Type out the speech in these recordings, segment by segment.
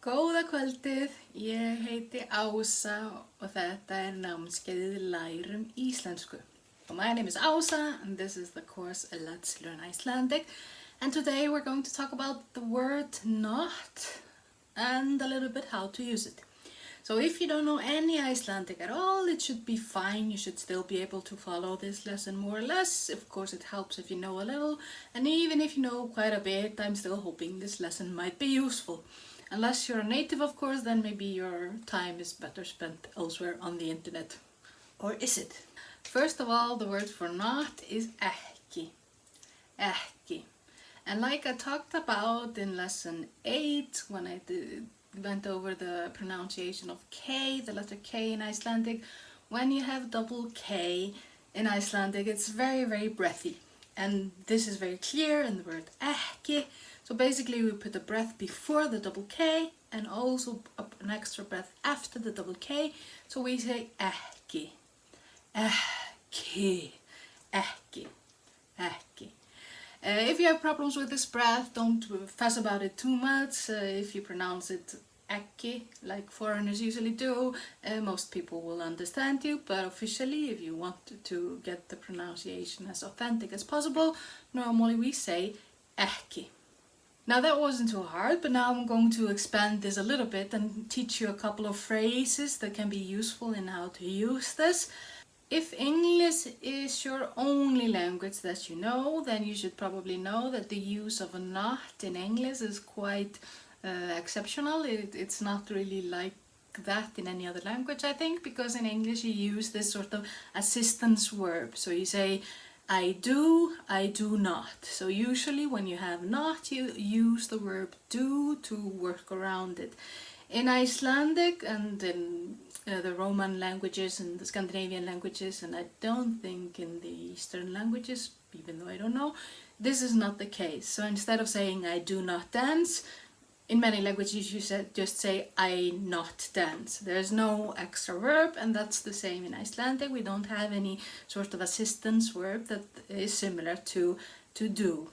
Góða kvöldið, ég heiti Ása og þetta námskeiðið Lærum Íslensku. So my name is Ása and this is the course Let's Learn Icelandic. And today we're going to talk about the word not and a little bit how to use it. So if you don't know any Icelandic at all, it should be fine. You should still be able to follow this lesson more or less. Of course, it helps if you know a little. And even if you know quite a bit, I'm still hoping this lesson might be useful. Unless you're a native, of course, then maybe your time is better spent elsewhere on the internet. Or is it? First of all, the word for not is ekki. Ekki. And like I talked about in lesson 8, when I went over the pronunciation of K, the letter K in Icelandic, when you have double K in Icelandic, it's very, very breathy. And this is very clear in the word ekki. So basically we put a breath before the double K and also an extra breath after the double K. So we say ekki, ekki, ekki, ekki. If you have problems with this breath, don't fuss about it too much. If you pronounce it ekki, like foreigners usually do, most people will understand you. But officially, if you want to get the pronunciation as authentic as possible, normally we say ekki. Now that wasn't too hard, but now I'm going to expand this a little bit and teach you a couple of phrases that can be useful in how to use this. If English is your only language that you know, then you should probably know that the use of a not in English is quite exceptional. It's not really like that in any other language, I think, because in English you use this sort of assistance verb. So you say, I do not. So usually when you have not, you use the verb do to work around it. In Icelandic and in the Roman languages and the Scandinavian languages, and I don't think in the Eastern languages, even though I don't know, this is not the case. So instead of saying I do not dance, in many languages you just say I not dance. There's no extra verb, and that's the same in Icelandic. We don't have any sort of assistance verb that is similar to do.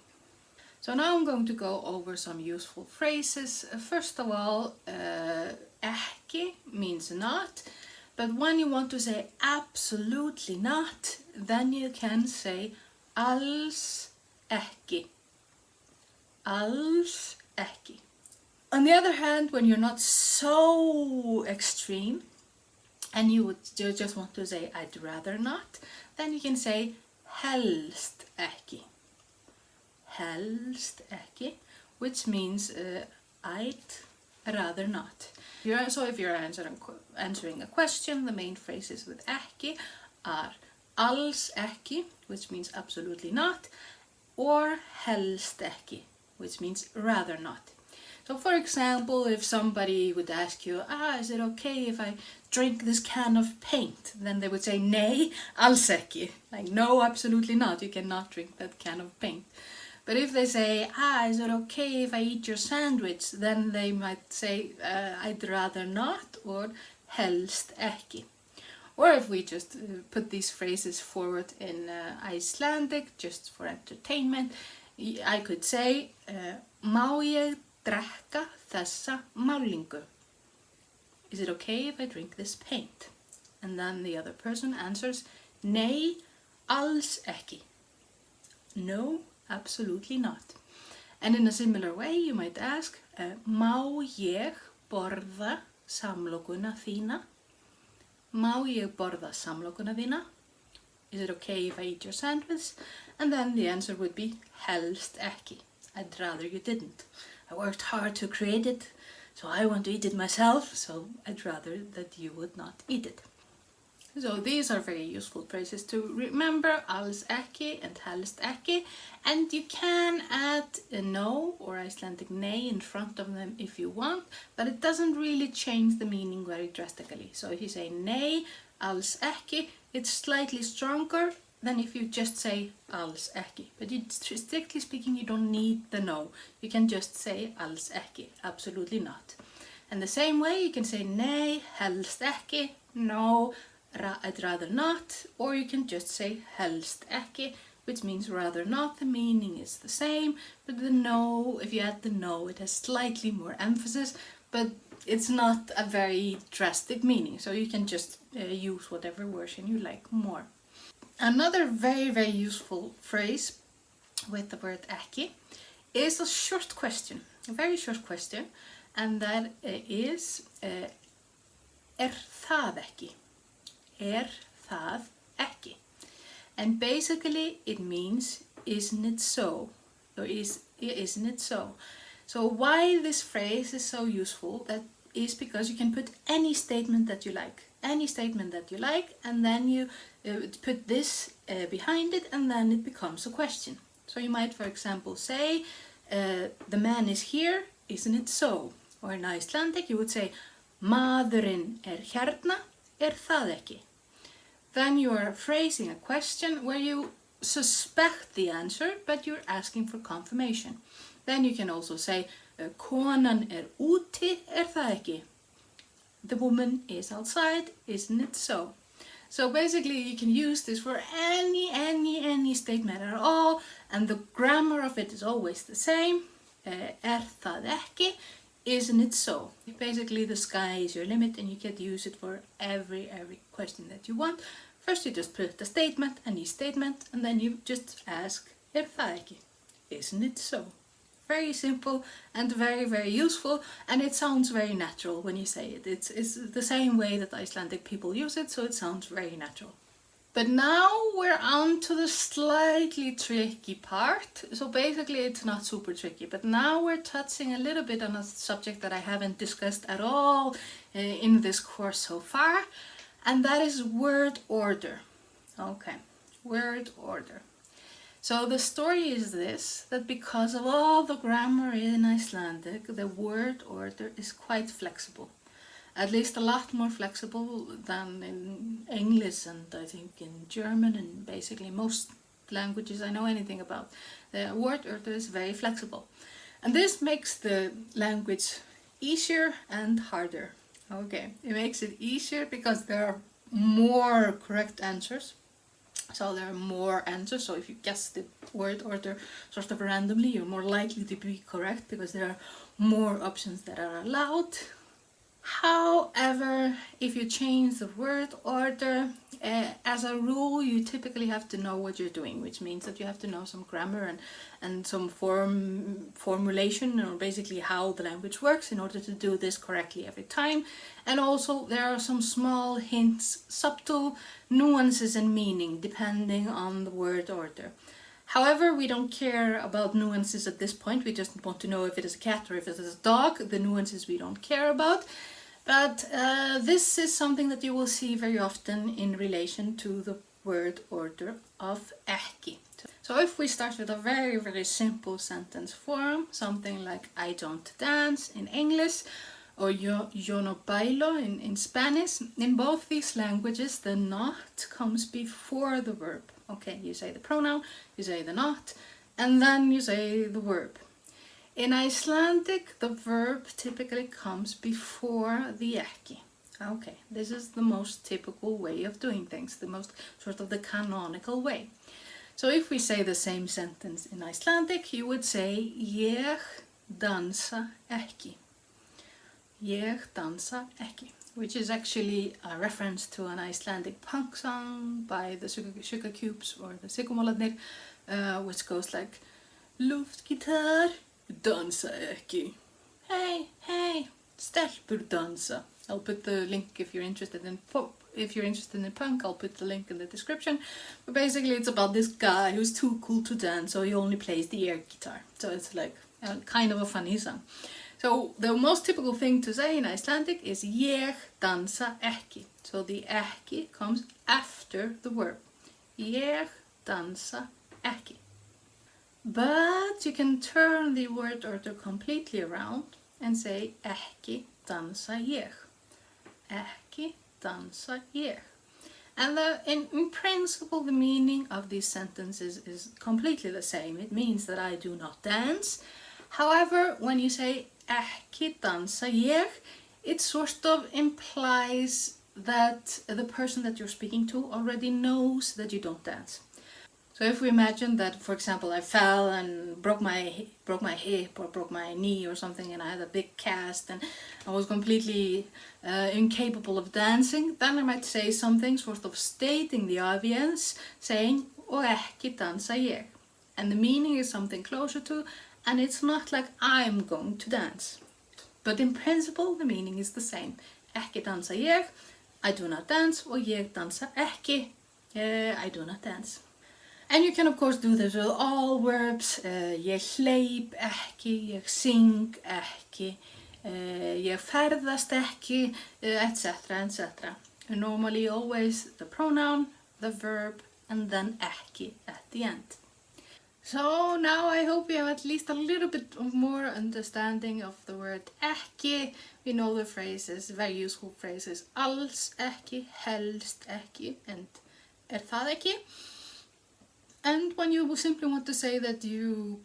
So now I'm going to go over some useful phrases. First of all, ekki means not, but when you want to say absolutely not, then you can say alls ekki. Alls ekki. On the other hand, when you're not so extreme and you would just want to say I'd rather not, then you can say helst ekki. Helst ekki, which means I'd rather not. So if you're answering a question, the main phrases with ekki are alls ekki, which means absolutely not, or helst ekki, which means rather not. So for example, if somebody would ask you, is it okay if I drink this can of paint? Then they would say, nei, alls ekki. Like, no, absolutely not. You cannot drink that can of paint. But if they say, is it okay if I eat your sandwich? Then they might say, I'd rather not, or helst ekki. Or if we just put these phrases forward in Icelandic, just for entertainment, I could say, má ég drekka þessa málingu? Is it okay if I drink this paint? And then the other person answers, nei, alls ekki. No, absolutely not. And in a similar way, you might ask, má ég borða samlokuna þína? Má ég borða samlokuna þína? Is it okay if I eat your sandwich? And then the answer would be helst ekki. I'd rather you didn't. I worked hard to create it, so I want to eat it myself, so I'd rather that you would not eat it. So these are very useful phrases to remember, alls ekki and helst ekki, and you can add a no or Icelandic nei in front of them if you want, but it doesn't really change the meaning very drastically. So if you say nei, alls ekki, it's slightly stronger than if you just say alls ekki. But strictly speaking, you don't need the no. You can just say alls ekki, absolutely not. And the same way, you can say nei, helst ekki, no, I'd rather not, or you can just say helst ekki, which means rather not. The meaning is the same, but the no, if you add the no, it has slightly more emphasis, but it's not a very drastic meaning, so you can just use whatever version you like more. Another very useful phrase with the word ekki is a short question, a very short question, and that is það ekki? Það ekki? And basically it means isn't it so? Or isn't it so? So why this phrase is so useful, that is because you can put any statement that you like. Any statement that you like, and then you put this behind it, and then it becomes a question. So you might, for example, say, the man is here, isn't it so? Or in Icelandic you would say, maðurinn hérna, það ekki? Then you are phrasing a question where you suspect the answer, but you're asking for confirmation. Then you can also say, konan úti, það ekki? The woman is outside, isn't it so? So basically you can use this for any statement at all, and the grammar of it is always the same. Það ekki? Isn't it so? Basically the sky is your limit, and you can use it for every question that you want. First you just put the statement, any statement, and then you just ask, það ekki? Isn't it so? Very simple and very useful, and it sounds very natural when you say it. It's the same way that Icelandic people use it, so it sounds very natural. But now we're on to the slightly tricky part. So basically it's not super tricky, but now we're touching a little bit on a subject that I haven't discussed at all in this course so far, and that is word order. Okay, word order. So the story is this, that because of all the grammar in Icelandic, the word order is quite flexible. At least a lot more flexible than in English, and I think in German, and basically most languages I know anything about. The word order is very flexible. And this makes the language easier and harder. Okay, it makes it easier because there are more correct answers. So there are more answers, so if you guess the word order sort of randomly, you're more likely to be correct because there are more options that are allowed. However, if you change the word order, as a rule you typically have to know what you're doing, which means that you have to know some grammar and some formulation, or basically how the language works, in order to do this correctly every time. And also there are some small hints, subtle nuances in meaning depending on the word order. However, we don't care about nuances at this point. We just want to know if it is a cat or if it is a dog. The nuances we don't care about. But this is something that you will see very often in relation to the word order of ekki. So if we start with a very simple sentence form, something like I don't dance in English, or yo no bailo in Spanish, in both these languages the not comes before the verb. Okay, you say the pronoun, you say the not, and then you say the verb. In Icelandic, the verb typically comes before the ekki. Okay, this is the most typical way of doing things, the most sort of the canonical way. So if we say the same sentence in Icelandic, you would say ég dansa ekki. Ég dansa ekki, which is actually a reference to an Icelandic punk song by the Sugar Cubes or the Sigurmálarnir, which goes like Luftgitarr, dansa ekki. Hey, stelpur dansa. I'll put the link if you're interested in pop. If you're interested in punk, I'll put the link in the description. But basically it's about this guy who's too cool to dance, so he only plays the air guitar. So it's like kind of a funny song. So the most typical thing to say in Icelandic is ég dansa ekki. So the ekki comes after the verb. Ég dansa ekki. But you can turn the word order completely around and say ekki dansa ég. Ekki dansa ég. And in principle the meaning of these sentences is completely the same. It means that I do not dance. However, when you say ekki dansa ég, it sort of implies that the person that you're speaking to already knows that you don't dance. So if we imagine that, for example, I fell and broke my hip or broke my knee or something, and I had a big cast and I was completely incapable of dancing, then I might say something sort of stating the obvious, saying og ekki dansa ég. And the meaning is something closer to, and it's not like I'm going to dance. But in principle, the meaning is the same. Ekki dansa ég, I do not dance, og ég dansa ekki, I do not dance. And you can of course do this with all verbs. Ég hleyp ekki, ég syng ekki, ég ferðast ekki, etc, etc. And normally always the pronoun, the verb, and then ekki at the end. So now I hope you have at least a little bit of more understanding of the word ekki. We know the phrases, very useful phrases, alls ekki, helst ekki, and það ekki. And when you simply want to say that you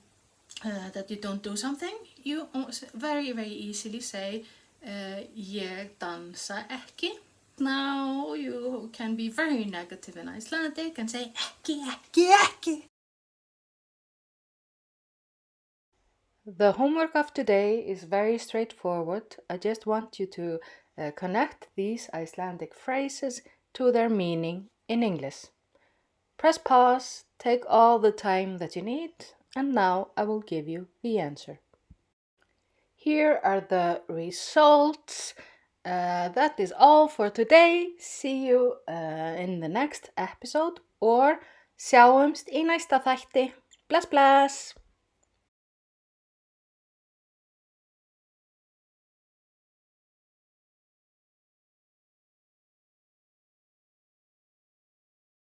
don't do something, you very, very easily say ég dansa ekki. Now you can be very negative in Icelandic and say ekki, ekki, ekki. The homework of today is very straightforward. I just want you to connect these Icelandic phrases to their meaning in English. Press pause, take all the time that you need, and now I will give you the answer. Here are the results. That is all for today. See you in the next episode, or sjáumst í næsta þætti. Bless, bless!